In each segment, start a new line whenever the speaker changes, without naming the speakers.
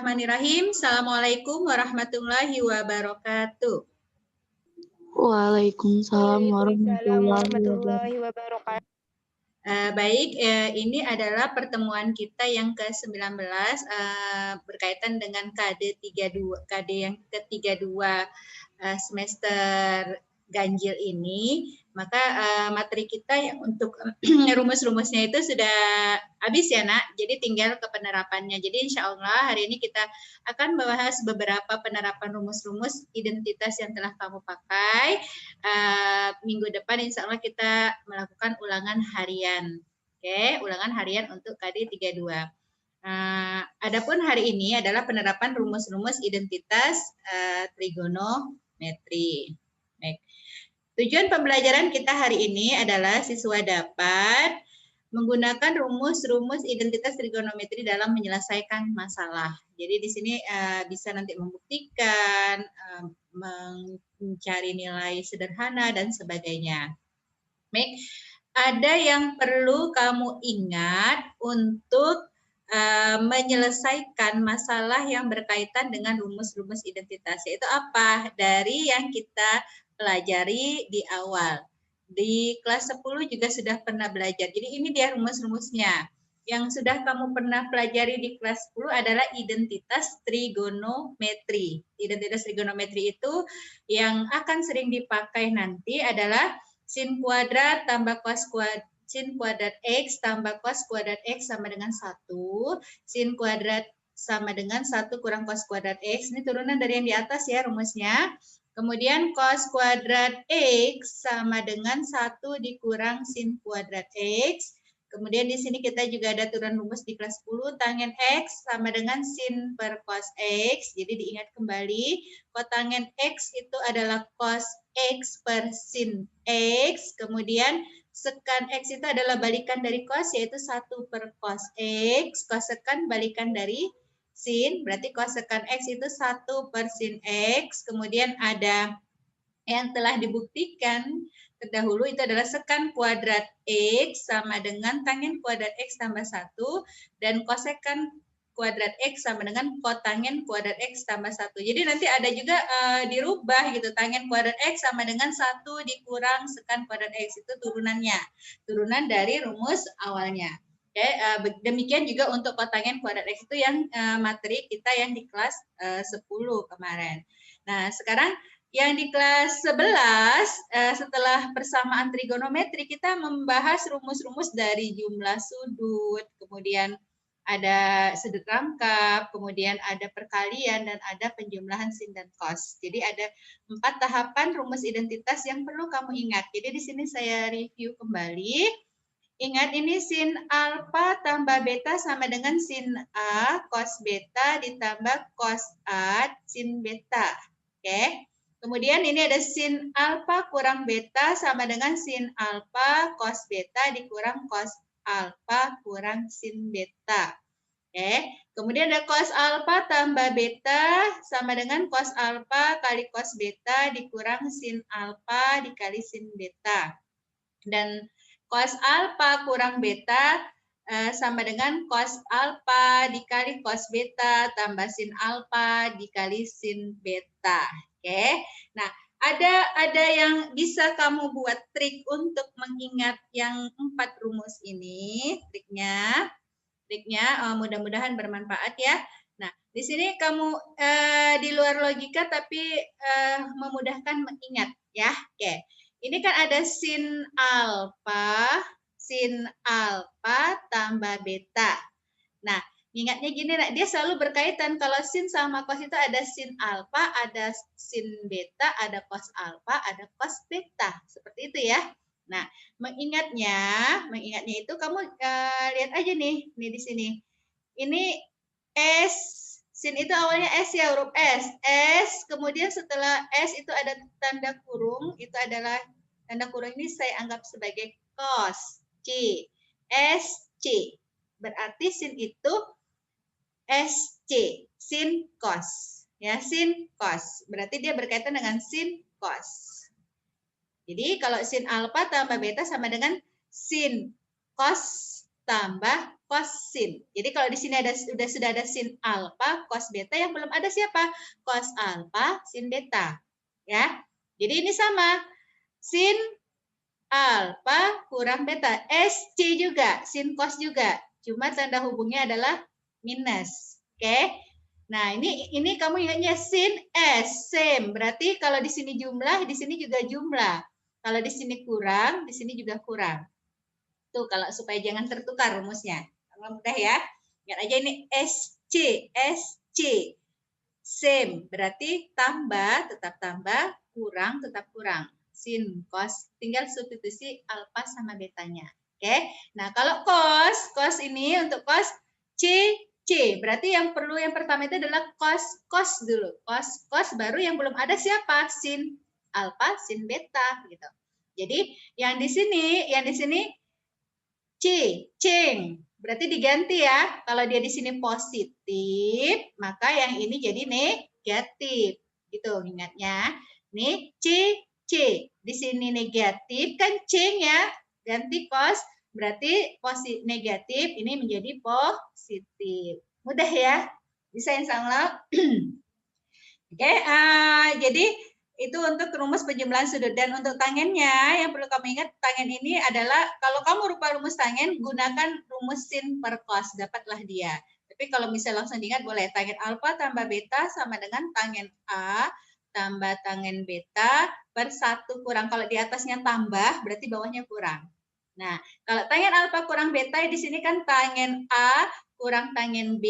Bismillahirrahmanirrahim. Assalamualaikum warahmatullahi wabarakatuh.
Waalaikumsalam
Waalaikumsalam
warahmatullahi
warahmatullahi wabarakatuh.
Baik, ini adalah pertemuan kita yang ke-19 berkaitan dengan KD yang ke-32 semester ganjil ini. Maka materi kita yang untuk rumus-rumusnya itu sudah habis ya nak, jadi tinggal ke penerapannya. Jadi insya Allah hari ini kita akan membahas beberapa penerapan rumus-rumus identitas yang telah kamu pakai. Minggu depan insya Allah kita melakukan ulangan harian. Oke, ulangan harian untuk KD 32. Adapun hari ini adalah penerapan rumus-rumus identitas trigonometri. Baik. Tujuan pembelajaran kita hari ini adalah siswa dapat menggunakan rumus-rumus identitas trigonometri dalam menyelesaikan masalah. Jadi di sini bisa nanti membuktikan, mencari nilai sederhana dan sebagainya. Baik, ada yang perlu kamu ingat untuk menyelesaikan masalah yang berkaitan dengan rumus-rumus identitas, yaitu apa? Dari yang kita pelajari di awal. Di kelas 10 juga sudah pernah belajar. Jadi ini dia rumus-rumusnya. Yang sudah kamu pernah pelajari di kelas 10 adalah identitas trigonometri. Identitas trigonometri itu yang akan sering dipakai nanti adalah sin kuadrat tambah cos kuadrat, sin kuadrat X tambah cos kuadrat X sama dengan 1. Sin kuadrat sama dengan 1 kurang cos kuadrat X. Ini turunan dari yang di atas ya rumusnya. Kemudian cos kuadrat X sama dengan 1 dikurang sin kuadrat X. Kemudian di sini kita juga ada turun rumus di kelas 10, tangen X sama dengan sin per cos X. Jadi diingat kembali, kotangen X itu adalah cos X per sin X. Kemudian sekan X itu adalah balikan dari cos, yaitu 1 per cos X. Kosekan balikan dari sin, berarti kosekan X itu 1 per sin X. Kemudian ada yang telah dibuktikan terdahulu itu adalah sekan kuadrat X sama dengan tangen kuadrat X tambah 1 dan kosekan kuadrat X sama dengan kotangen kuadrat X tambah 1. Jadi nanti ada juga dirubah gitu, tangen kuadrat X sama dengan 1 dikurang sekan kuadrat X, itu turunannya. Turunan dari rumus awalnya. Oke, demikian juga untuk kotangen kuadrat X itu yang materi kita yang di kelas 10 kemarin. Nah, sekarang yang di kelas 11, setelah persamaan trigonometri, kita membahas rumus-rumus dari jumlah sudut, kemudian ada sudut rangkap, kemudian ada perkalian, dan ada penjumlahan sin dan cos. Jadi ada 4 tahapan rumus identitas yang perlu kamu ingat. Jadi di sini saya review kembali. Ingat ini sin alfa tambah beta sama dengan sin A cos beta ditambah cos A sin beta. Oke. Kemudian ini ada sin alfa kurang beta sama dengan sin alfa cos beta dikurang cos alfa kurang sin beta. Oke. Kemudian ada cos alfa tambah beta sama dengan cos alfa kali cos beta dikurang sin alfa dikali sin beta. Dan cos alfa kurang beta sama dengan cos alfa dikali cos beta tambah sin alfa dikali sin beta. Oke. Nah, ada yang bisa kamu buat trik untuk mengingat yang 4 rumus ini. Triknya mudah-mudahan bermanfaat ya. Nah, di sini kamu di luar logika tapi memudahkan mengingat ya. Oke. Ini kan ada sin alfa tambah beta. Nah, ingatnya gini, dia selalu berkaitan. Kalau sin sama cos itu ada sin alfa, ada sin beta, ada cos alfa, ada cos beta. Seperti itu ya. Nah, mengingatnya itu kamu lihat aja nih di sini. Ini S, sin itu awalnya S ya, huruf S. S, kemudian setelah S itu ada tanda kurung, itu adalah tanda kurung ini saya anggap sebagai cos. C, S, C. Berarti sin itu SC, sin cos. Ya, sin cos. Berarti dia berkaitan dengan sin cos. Jadi kalau sin alfa tambah beta sama dengan sin cos tambah cos sin. Jadi kalau di sini sudah ada sin alfa, cos beta, yang belum ada siapa? Cos alfa, sin beta. Ya. Jadi ini sama. Sin alfa kurang beta. SC juga, sin cos juga. Cuma tanda hubungnya adalah minus. Oke. Nah, ini kamu ingatnya sin S, same. Berarti kalau di sini jumlah, di sini juga jumlah. Kalau di sini kurang, di sini juga kurang. Tuh, kalau supaya jangan tertukar rumusnya. Kalau mudah ya. Ingat aja ini SC, SC. Same, berarti tambah, tetap tambah, kurang, tetap kurang. Sin, cos, tinggal substitusi alfa sama betanya. Oke, nah kalau cos ini untuk cos C, C. Berarti yang pertama itu adalah cos dulu. Cos baru yang belum ada siapa? Sin alfa, sin beta gitu. Jadi yang di sini cing. Berarti diganti ya. Kalau dia di sini positif, maka yang ini jadi negatif. Gitu ingatnya. Nih C. Di sini negatif kan cing ya. Ganti cos berarti positif negatif ini menjadi positif. Mudah ya. Bisa insyaallah. Oke, jadi itu untuk rumus penjumlahan sudut. Dan untuk tangennya, yang perlu kamu ingat, tangen ini adalah, kalau kamu lupa rumus tangen, gunakan rumus sin per cos, dapatlah dia. Tapi kalau misalnya langsung diingat, boleh. Tangen alfa tambah beta sama dengan tangen A tambah tangen beta per 1 kurang. Kalau di atasnya tambah, berarti bawahnya kurang. Nah, kalau tangen alfa kurang beta, di sini kan tangen A kurang tangen B,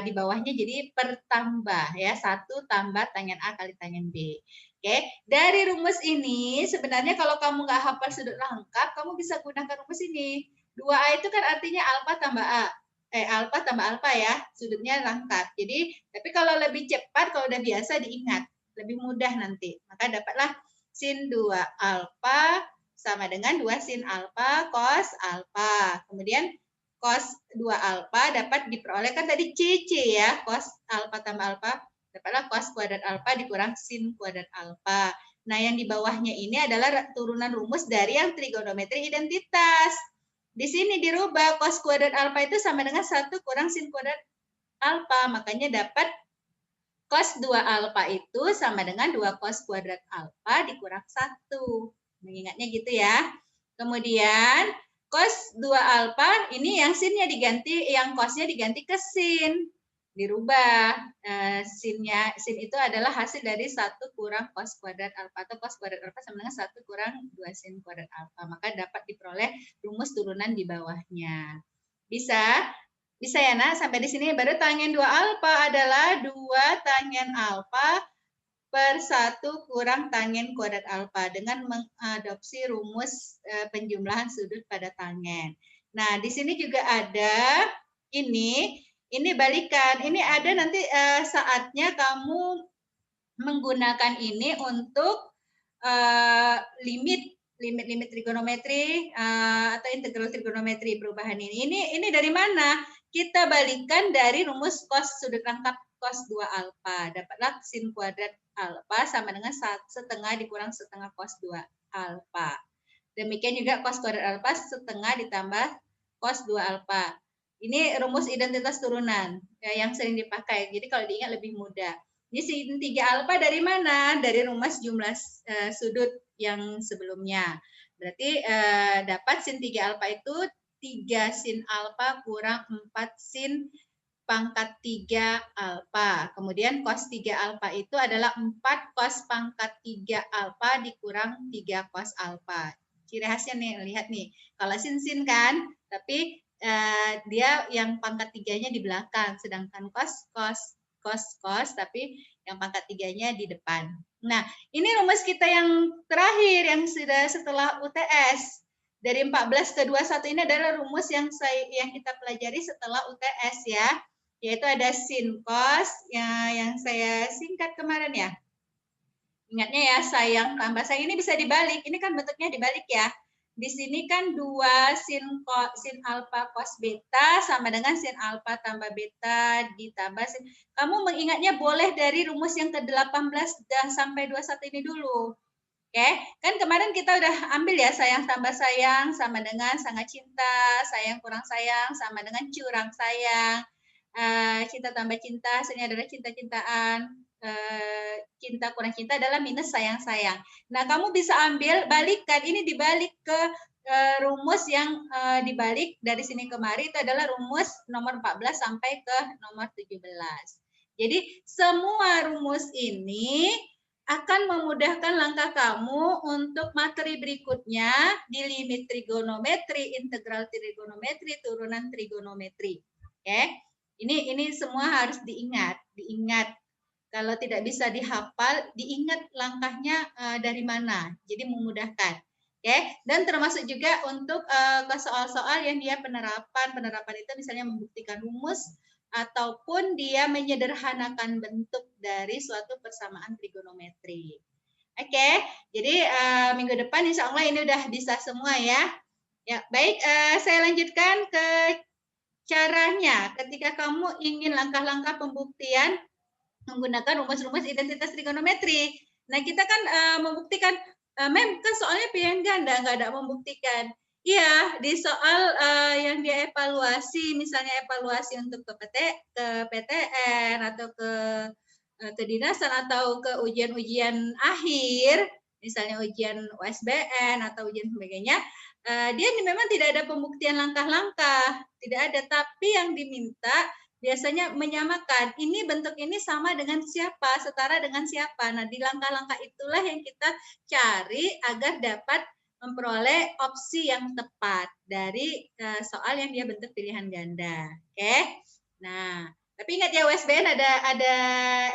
di bawahnya jadi pertambah ya, 1 tambah tangen A kali tangen B. Oke, dari rumus ini sebenarnya kalau kamu nggak hafal sudut lengkap, kamu bisa gunakan rumus ini. 2A itu kan artinya alfa tambah A. Alfa tambah alfa ya, sudutnya lengkap. Jadi, tapi kalau lebih cepat, kalau udah biasa diingat, lebih mudah nanti. Maka dapatlah sin 2 alfa sama dengan 2 sin alfa cos alfa. Kemudian cos 2 alfa dapat diperoleh kan tadi CC ya, cos alfa tambah alfa, dapatlah cos kuadrat alfa dikurang sin kuadrat alfa. Nah, yang di bawahnya ini adalah turunan rumus dari yang trigonometri identitas. Di sini dirubah cos kuadrat alfa itu sama dengan 1 kurang sin kuadrat alfa, makanya dapat cos 2 alfa itu sama dengan 2 cos kuadrat alfa dikurang 1. Mengingatnya gitu ya. Kemudian cos 2 alfa ini yang sinnya diganti, yang cosnya diganti ke sin. Dirubah. Sin itu adalah hasil dari 1 kurang cos kuadrat alfa, atau cos kuadrat alfa sama dengan 1 kurang 2 sin kuadrat alfa. Maka dapat diperoleh rumus turunan di bawahnya. Bisa? Bisa ya nak, sampai di sini baru tangen 2 alfa adalah 2 tangen alfa per 1 kurang tangen kuadrat alfa dengan mengadopsi rumus penjumlahan sudut pada tangen. Nah, di sini juga ada ini balikan. Ini ada nanti saatnya kamu menggunakan ini untuk limit trigonometri atau integral trigonometri perubahan ini. Ini dari mana? Kita balikan dari rumus cos sudut lengkap cos 2 alfa. Dapatlah sin kuadrat alfa sama dengan setengah dikurang setengah cos 2 alfa. Demikian juga cos kuadrat alfa setengah ditambah cos 2 alfa. Ini rumus identitas turunan yang sering dipakai. Jadi kalau diingat lebih mudah. Ini sin 3 alfa dari mana? Dari rumus jumlah sudut yang sebelumnya. Berarti dapat sin 3 alfa itu 3 sin alfa kurang 4 sin pangkat 3 alfa. Kemudian cos 3 alfa itu adalah 4 cos pangkat 3 alfa dikurang 3 cos alfa. Ciri khasnya nih, lihat nih. Kalau sin kan, tapi dia yang pangkat 3-nya di belakang, sedangkan cos, tapi yang pangkat 3-nya di depan. Nah, ini rumus kita yang terakhir yang sudah setelah UTS. Dari 14 ke 21 ini adalah rumus yang kita pelajari setelah UTS ya. Yaitu ada sin cos yang saya singkat kemarin ya. Ingatnya ya, sayang tambah sayang ini bisa dibalik. Ini kan bentuknya dibalik ya. Di sini kan 2 sin alfa cos beta sama dengan sin alfa tambah beta ditambah sin. Kamu mengingatnya boleh dari rumus yang ke-18 dan sampai 21 ini dulu. Oke, kan kemarin kita udah ambil ya sayang tambah sayang sama dengan sangat cinta, sayang kurang sayang sama dengan curang sayang. Cinta tambah cinta hasilnya adalah cinta-cintaan. Cinta kurang cinta adalah minus sayang-sayang. Nah, kamu bisa ambil balikan ini dibalik ke rumus yang dibalik dari sini kemari itu adalah rumus nomor 14 sampai ke nomor 17. Jadi semua rumus ini akan memudahkan langkah kamu untuk materi berikutnya di limit trigonometri, integral trigonometri, turunan trigonometri. Oke. Ini semua harus diingat. Kalau tidak bisa dihafal, diingat langkahnya dari mana. Jadi memudahkan. Oke. Dan termasuk juga untuk ke soal-soal yang dia penerapan. Penerapan itu misalnya membuktikan rumus ataupun dia menyederhanakan bentuk dari suatu persamaan trigonometri. Oke, jadi minggu depan insya Allah ini udah bisa semua ya. Ya, baik, saya lanjutkan ke caranya. Ketika kamu ingin langkah-langkah pembuktian menggunakan rumus-rumus identitas trigonometri. Nah, kita kan membuktikan, Mem, kan soalnya pilihan ganda, nggak ada membuktikan. Iya, di soal yang dia evaluasi, misalnya evaluasi untuk ke PTN atau ke kedinasan atau ke ujian-ujian akhir, misalnya ujian USBN atau ujian sebagainya, dia memang tidak ada pembuktian langkah-langkah, tidak ada. Tapi yang diminta biasanya menyamakan, ini bentuk ini sama dengan siapa, setara dengan siapa. Nah, di langkah-langkah itulah yang kita cari agar dapat memperoleh opsi yang tepat dari soal yang dia bentuk pilihan ganda. Oke. Nah, tapi ingat ya USBN ada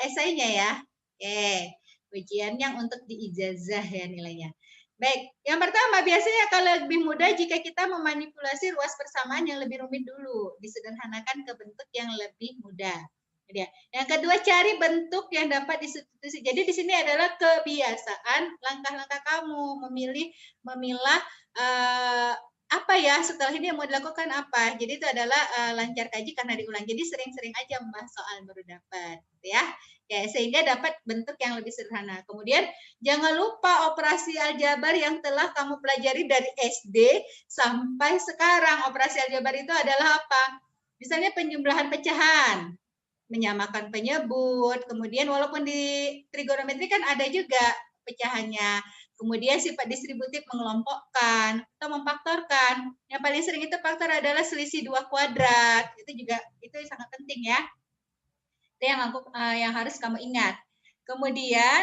esainya ya. Oke. Ujian yang untuk diijazah ya nilainya. Baik, yang pertama biasanya kalau lebih mudah jika kita memanipulasi ruas persamaan yang lebih rumit dulu, disederhanakan ke bentuk yang lebih mudah. Yang kedua, cari bentuk yang dapat disubstitusi. Jadi di sini adalah kebiasaan langkah-langkah kamu memilah apa ya setelah ini yang mau dilakukan apa. Jadi itu adalah lancar kaji karena diulang. Jadi sering-sering aja membahas soal baru dapat, ya. Ya, sehingga dapat bentuk yang lebih sederhana. Kemudian jangan lupa operasi aljabar yang telah kamu pelajari dari SD sampai sekarang. Operasi aljabar itu adalah apa? Misalnya penjumlahan pecahan, menyamakan penyebut, kemudian walaupun di trigonometri kan ada juga pecahannya. Kemudian sifat distributif mengelompokkan atau memfaktorkan. Yang paling sering itu faktor adalah selisih 2 kuadrat. Itu sangat penting ya. Itu yang harus kamu ingat. Kemudian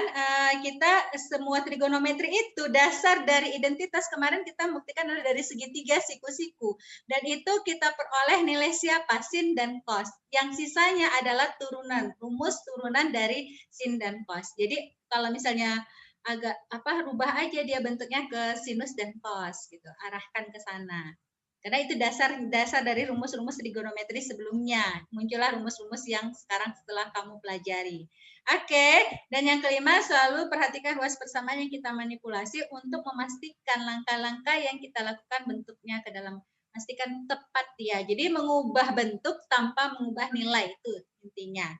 kita semua trigonometri itu dasar dari identitas kemarin kita buktikan adalah dari segitiga siku-siku. Dan itu kita peroleh nilai siapa? Sin dan cos. Yang sisanya adalah turunan, rumus turunan dari sin dan cos. Jadi kalau misalnya agak rubah aja dia bentuknya ke sinus dan cos gitu. Arahkan ke sana. Karena itu dasar dari rumus-rumus trigonometri sebelumnya. Muncullah rumus-rumus yang sekarang setelah kamu pelajari. Oke, dan yang kelima selalu perhatikan ruas persamaan yang kita manipulasi untuk memastikan langkah-langkah yang kita lakukan bentuknya ke dalam. Pastikan tepat ya. Jadi mengubah bentuk tanpa mengubah nilai itu intinya.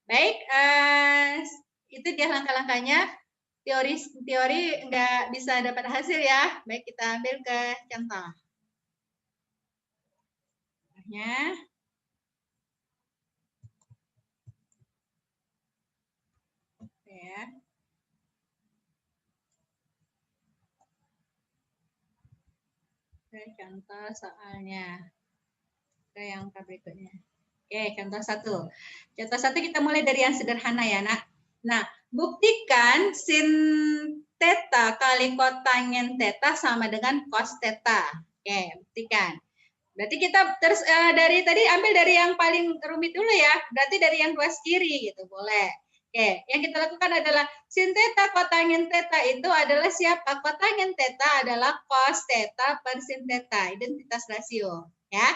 Baik, itu dia langkah-langkahnya. Teori nggak bisa dapat hasil ya. Baik, kita ambil ke contoh. Ya. Ya. Oke, contoh soalnya. Ke yang berikutnya. Oke, contoh 1. Contoh 1 kita mulai dari yang sederhana ya, Nak. Nah, buktikan sin theta kali kotangen theta sama dengan cos theta. Oke, buktikan. Berarti kita terus dari tadi ambil dari yang paling rumit dulu ya. Berarti dari yang ruas kiri gitu, boleh. Oke, yang kita lakukan adalah sin theta kotangen theta itu adalah siapa? Kotangen theta adalah cos theta per sin theta, identitas rasio, ya.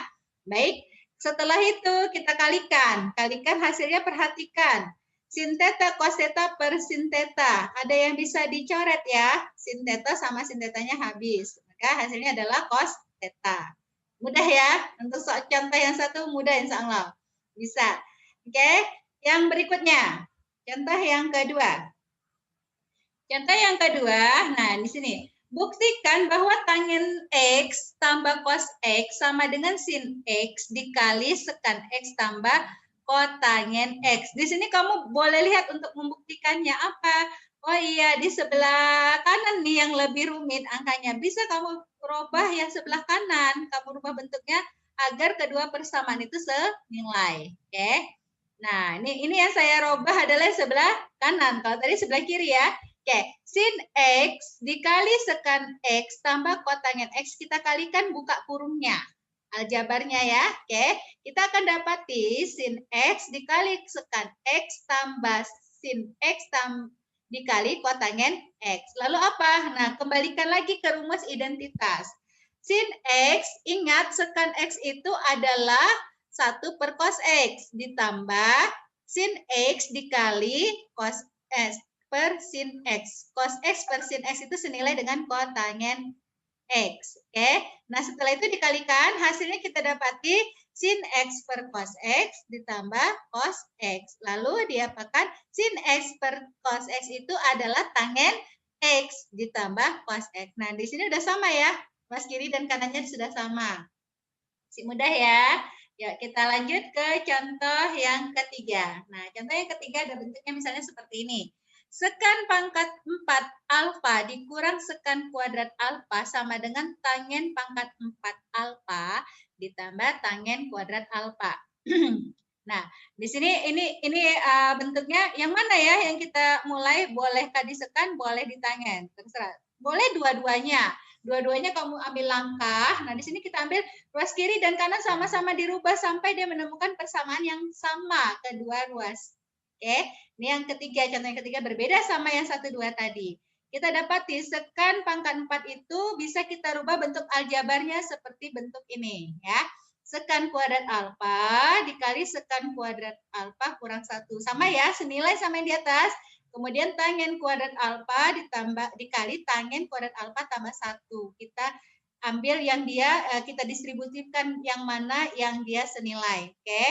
Baik, setelah itu kita kalikan. Kalikan hasilnya perhatikan. Sin theta cos theta per sin theta. Ada yang bisa dicoret ya. Sin theta sama sin tetanya habis. Maka hasilnya adalah cos theta. Mudah ya, untuk contoh yang satu mudah insya Allah. Bisa. Oke, yang berikutnya. Contoh yang kedua. Contoh yang kedua, nah di sini. Buktikan bahwa tangen X tambah cos X sama dengan sin X dikali sekan X tambah kotangen X. Di sini kamu boleh lihat untuk membuktikannya apa. Oh iya, di sebelah kanan nih yang lebih rumit angkanya. Bisa kamu rubah yang sebelah kanan. Kamu rubah bentuknya agar kedua persamaan itu senilai. Oke. Nah, ini yang saya rubah adalah sebelah kanan. Kalau tadi sebelah kiri ya. Oke, sin X dikali sekan X tambah kotangen X, kita kalikan buka kurungnya. Aljabarnya ya, oke. Kita akan dapati sin X dikali sekan X tambah sin X dikali kotangen X. Lalu apa? Nah, kembalikan lagi ke rumus identitas. Sin X, ingat sekan X itu adalah 1 per cos X ditambah sin X dikali cos X per sin X. Cos X per sin X itu senilai dengan kotangen X. Oke. Nah, setelah itu dikalikan, hasilnya kita dapati sin X per cos X ditambah cos X. Lalu diapakan sin X per cos X itu adalah tangen X ditambah cos X. Nah, di sini udah sama ya. Mas kiri dan kanannya sudah sama. Masih mudah ya. Ya, kita lanjut ke contoh yang ketiga. Nah, contoh yang ketiga ada bentuknya misalnya seperti ini. Sekan pangkat 4 alfa dikurang sekan kuadrat alfa sama dengan tangen pangkat 4 alfa ditambah tangen kuadrat alfa. Nah, di sini ini bentuknya yang mana ya yang kita mulai? Bolehkah disekan, boleh ditangen, terserah. Boleh dua-duanya. Dua-duanya kamu ambil langkah. Nah, di sini kita ambil ruas kiri dan kanan sama-sama dirubah sampai dia menemukan persamaan yang sama kedua ruas. Oke, ini yang ketiga, contoh yang ketiga berbeda sama yang 1, 2 tadi. Kita dapati sekan pangkat 4 itu bisa kita rubah bentuk aljabarnya seperti bentuk ini ya. Sekan kuadrat alfa dikali sekan kuadrat alfa kurang 1. Sama ya, senilai sama yang di atas. Kemudian tangen kuadrat alfa dikali tangen kuadrat alfa tambah 1. Kita ambil yang dia kita distribusikan yang mana yang dia senilai. Oke.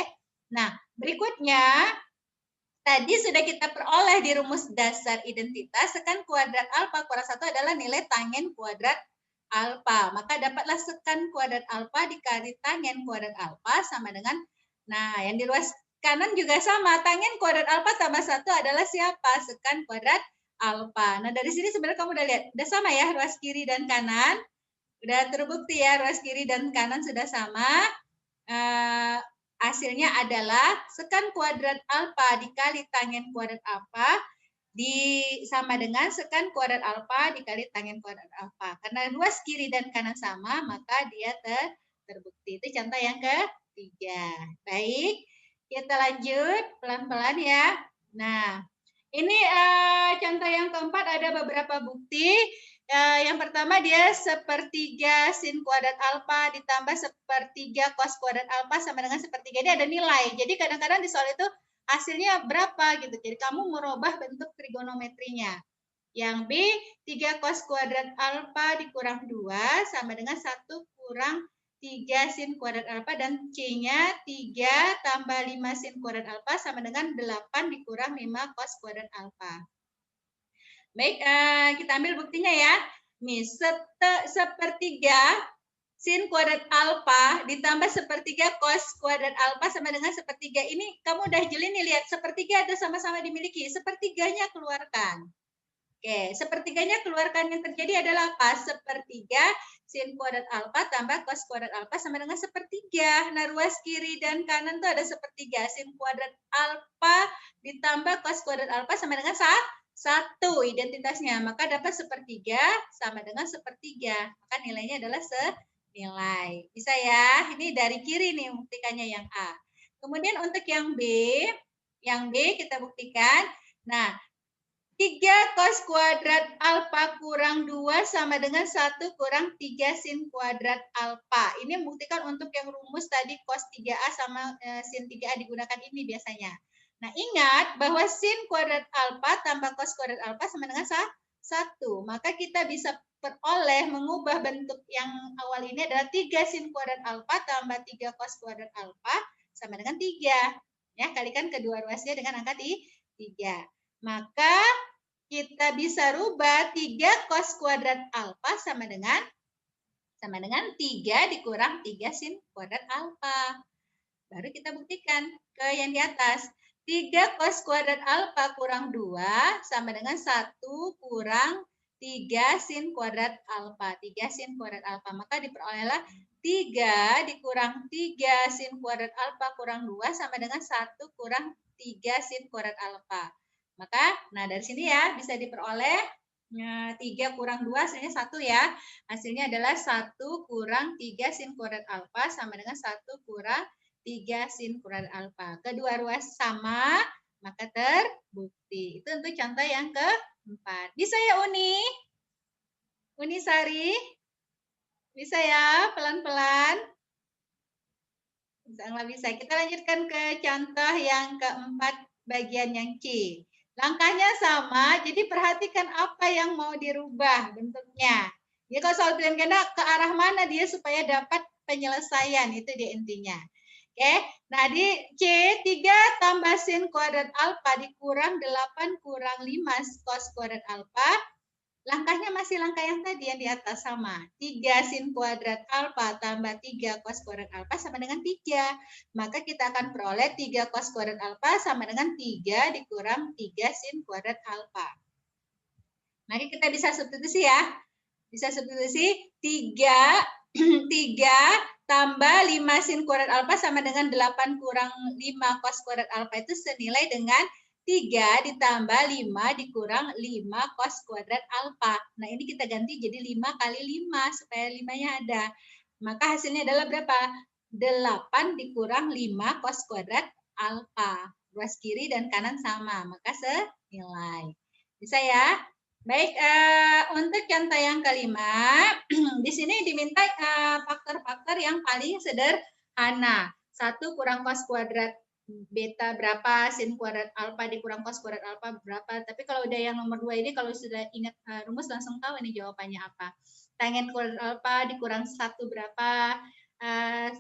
Nah, berikutnya tadi sudah kita peroleh di rumus dasar identitas, sekan kuadrat alfa kurang 1 adalah nilai tangen kuadrat alfa. Maka dapatlah sekan kuadrat alfa dikali tangen kuadrat alfa sama dengan, nah yang di ruas kanan juga sama, tangen kuadrat alfa tambah 1 adalah siapa? Sekan kuadrat alfa. Nah dari sini sebenarnya kamu udah lihat, udah sama ya ruas kiri dan kanan. Udah terbukti ya ruas kiri dan kanan sudah sama. Hasilnya adalah sekan kuadrat alfa dikali tangen kuadrat alfa sama dengan sekan kuadrat alfa dikali tangen kuadrat alfa. Karena ruas kiri dan kanan sama, maka dia terbukti. Itu contoh yang ketiga. Baik, kita lanjut pelan-pelan ya. Nah, ini contoh yang keempat ada beberapa bukti. Yang pertama dia sepertiga sin kuadrat alfa ditambah sepertiga cos kuadrat alfa sama dengan sepertiga. Ini ada nilai. Jadi kadang-kadang di soal itu hasilnya berapa gitu. Jadi kamu merubah bentuk trigonometrinya. Yang B 3 cos kuadrat alfa dikurang 2 sama dengan 1 kurang 3 sin kuadrat alfa dan C-nya 3 tambah 5 sin kuadrat alfa sama dengan 8 dikurang 5 cos kuadrat alfa. Baik, kita ambil buktinya ya. Nih, sepertiga sin kuadrat alfa ditambah sepertiga cos kuadrat alfa sama dengan sepertiga. Ini kamu udah jeli nih, lihat. Sepertiga ada sama-sama dimiliki. Sepertiganya keluarkan. Oke, sepertiganya keluarkan, yang terjadi adalah apa? Sepertiga sin kuadrat alfa tambah cos kuadrat alfa sama dengan sepertiga. Nah, ruas kiri dan kanan tuh ada sepertiga. Sin kuadrat alfa ditambah cos kuadrat alfa sama dengan 1 identitasnya. Maka dapat sepertiga sama dengan sepertiga. Maka nilainya adalah senilai. Bisa ya? Ini dari kiri nih buktikannya yang A. Kemudian untuk yang B kita buktikan. Nah, 3 cos kuadrat alfa kurang 2 sama dengan 1 kurang 3 sin kuadrat alfa. Ini membuktikan untuk yang rumus tadi cos 3A sama sin 3A digunakan ini biasanya. Nah, ingat bahwa sin kuadrat alfa tambah cos kuadrat alfa sama dengan 1. Maka kita bisa peroleh mengubah bentuk yang awal ini adalah 3 sin kuadrat alfa tambah 3 cos kuadrat alfa sama dengan 3. Ya, kalikan kedua ruasnya dengan angka 3. Maka kita bisa rubah 3 cos kuadrat alfa sama dengan 3 dikurang 3 sin kuadrat alfa. Baru kita buktikan ke yang di atas. 3 cos kuadrat alfa kurang 2 sama dengan 1 kurang 3 sin kuadrat alfa. 3 sin kuadrat alfa. Maka diperolehlah 3 dikurang 3 sin kuadrat alfa kurang 2 sama dengan 1 kurang 3 sin kuadrat alfa. Maka, nah dari sini ya bisa diperoleh 3 kurang 2 hasilnya 1 ya. Hasilnya adalah 1 kurang 3 sin kuadrat alfa sama dengan 1 kurang 3 sin kuadrat alfa. Kedua ruas sama, maka terbukti. Itu untuk contoh yang keempat. Bisa ya Uni? Uni Sari? Bisa ya pelan-pelan? Insya bisa. Kita lanjutkan ke contoh yang keempat bagian yang C. Langkahnya sama, jadi perhatikan apa yang mau dirubah bentuknya. Jadi kalau soal pilihan ganda ke arah mana dia supaya dapat penyelesaian, itu dia intinya. Oke, nah di C 3 tambah sin kuadrat alfa dikurang 8 kurang 5 cos kuadrat alfa. Langkahnya masih langkah yang tadi yang di atas sama. 3 sin kuadrat alfa tambah 3 cos kuadrat alfa sama dengan 3. Maka kita akan peroleh 3 cos kuadrat alfa sama dengan 3 dikurang 3 sin kuadrat alfa. Mari kita bisa substitusi ya. Bisa substitusi 3 tambah 5 sin kuadrat alfa sama dengan 8 kurang 5 cos kuadrat alfa itu senilai dengan 3 ditambah 5 dikurang 5 cos kuadrat alfa. Nah, ini kita ganti jadi 5 kali 5 supaya 5-nya ada. Maka hasilnya adalah berapa? 8 dikurang 5 cos kuadrat alfa. Ruas kiri dan kanan sama, maka senilai. Bisa ya? Baik, untuk contoh yang kelima, di sini diminta faktor-faktor yang paling sederhana. 1 kurang cos kuadrat beta berapa, sin kuadrat alfa dikurang cos kuadrat alfa berapa. Tapi kalau udah yang nomor 2 ini, kalau sudah ingat rumus langsung tahu ini jawabannya apa. Tangen kuadrat alfa dikurang 1 berapa,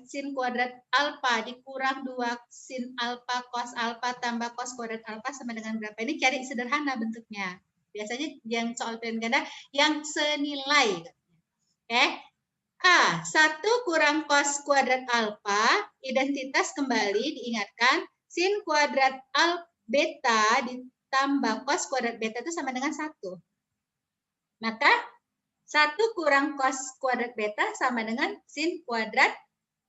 sin kuadrat alfa dikurang 2 sin alfa cos alfa tambah cos kuadrat alfa sama dengan berapa. Ini cari sederhana bentuknya. Biasanya yang soal pilihan ganda yang senilai. Oke. A, 1 kurang cos kuadrat alfa, identitas kembali diingatkan, sin kuadrat beta ditambah cos kuadrat beta itu sama dengan 1. Maka 1 kurang cos kuadrat beta sama dengan sin kuadrat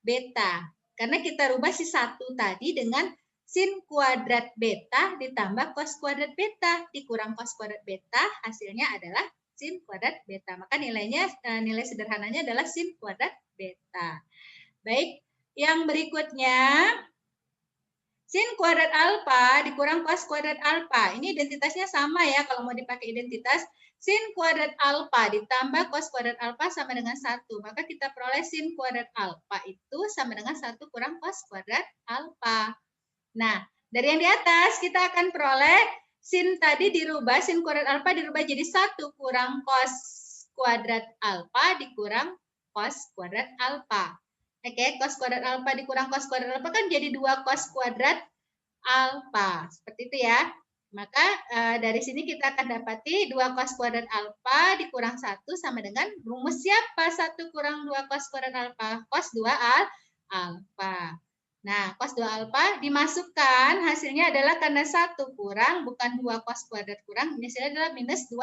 beta. Karena kita rubah si 1 tadi dengan sin kuadrat beta ditambah cos kuadrat beta dikurang cos kuadrat beta, hasilnya adalah sin kuadrat beta. Maka nilainya nilai sederhananya adalah sin kuadrat beta. Baik, yang berikutnya sin kuadrat alfa dikurang cos kuadrat alfa. Ini identitasnya sama ya kalau mau dipakai identitas. Sin kuadrat alfa ditambah cos kuadrat alfa sama dengan 1. Maka kita peroleh sin kuadrat alfa itu sama dengan 1 kurang cos kuadrat alfa. Nah, dari yang di atas kita akan peroleh sin tadi dirubah, sin kuadrat alfa dirubah jadi 1 kurang cos kuadrat alfa dikurang cos kuadrat alfa. Oke, cos kuadrat alfa dikurang cos kuadrat alfa kan jadi 2 cos kuadrat alfa. Seperti itu ya. Maka dari sini kita akan dapati 2 cos kuadrat alfa dikurang 1 sama dengan rumus siapa? 1 kurang 2 cos kuadrat alfa. Cos 2 alfa. Nah, cos 2 alfa dimasukkan, hasilnya adalah karena 1 kurang, bukan 2 cos kuadrat kurang, hasilnya adalah minus 2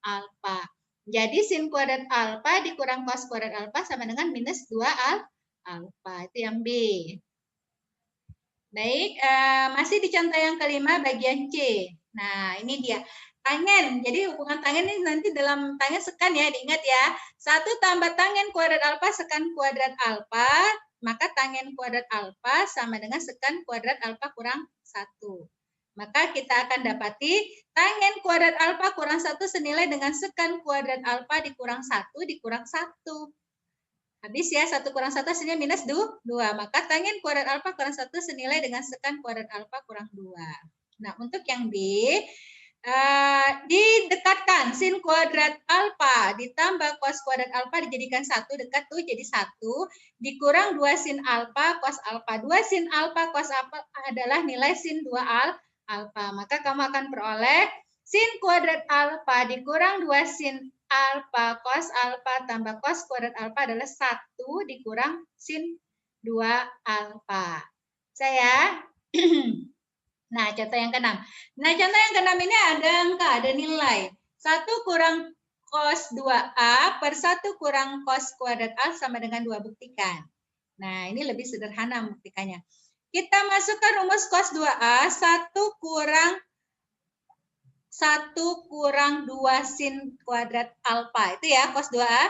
alfa. Jadi sin kuadrat alfa dikurang cos kuadrat alfa sama dengan minus 2 alfa. Itu yang B. Baik, masih di contoh yang kelima bagian C. Nah, ini dia. Tangen, jadi hubungan tangen ini nanti dalam tangen sekan ya, diingat ya. 1 tambah tangen kuadrat alfa sekan kuadrat alfa, maka tangen kuadrat alfa sama dengan sekan kuadrat alfa kurang 1. Maka kita akan dapati tangen kuadrat alfa kurang 1 senilai dengan sekan kuadrat alfa dikurang 1 dikurang 1. Habis ya, 1 kurang 1 hasilnya minus 2. Maka tangen kuadrat alfa kurang 1 senilai dengan sekan kuadrat alfa kurang 2. Nah, untuk yang B, didekatkan sin kuadrat alfa ditambah cos kuadrat alfa dijadikan 1, dekat tuh jadi 1, dikurang 2 sin alfa cos alfa. 2 sin alfa cos alfa adalah nilai sin 2 alfa. Maka kamu akan peroleh sin kuadrat alfa dikurang 2 sin alfa cos alfa tambah cos kuadrat alfa adalah 1 dikurang sin 2 alfa. Saya nah, contoh yang ke-6. Nah, contoh yang ke-6 ini ada angka, ada nilai. 1 kurang cos 2A per 1 kurang cos kuadrat A sama dengan 2, buktikan. Nah, ini lebih sederhana membuktikannya. Kita masukkan rumus cos 2A, 1 kurang 2 sin kuadrat alfa. Itu ya, cos 2A.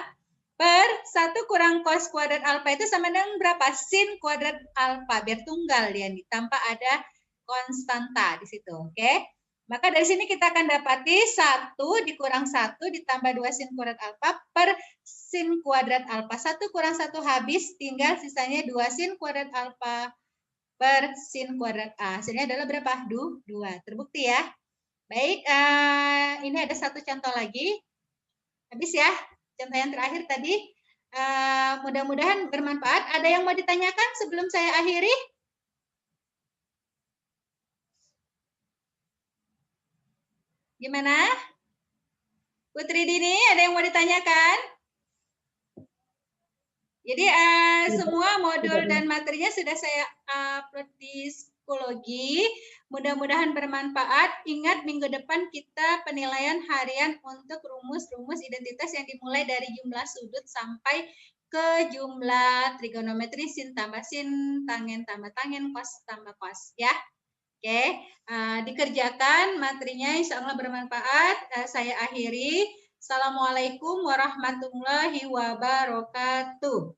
Per 1 kurang cos kuadrat alfa itu sama dengan berapa? Sin kuadrat alfa. Biar tunggal dia nih, tanpa ada konstanta di situ. Oke. Maka dari sini kita akan dapati 1 dikurang 1 ditambah 2 sin kuadrat alfa per sin kuadrat alfa. 1 kurang 1 habis, tinggal sisanya 2 sin kuadrat alfa per sin kuadrat A. Hasilnya adalah berapa? 2. Terbukti ya. Baik, ini ada satu contoh lagi. Habis ya, contoh yang terakhir tadi. Mudah-mudahan bermanfaat. Ada yang mau ditanyakan sebelum saya akhiri? Gimana? Putri Dini, ada yang mau ditanyakan? Jadi semua modul dan materinya sudah saya upload di psikologi. Mudah-mudahan bermanfaat. Ingat minggu depan kita penilaian harian untuk rumus-rumus identitas yang dimulai dari jumlah sudut sampai ke jumlah trigonometri sin tambah sin, tangen tambah tangen, cos tambah cos ya. Oke, dikerjakan materinya, insya Allah bermanfaat. Saya akhiri. Assalamualaikum warahmatullahi wabarakatuh.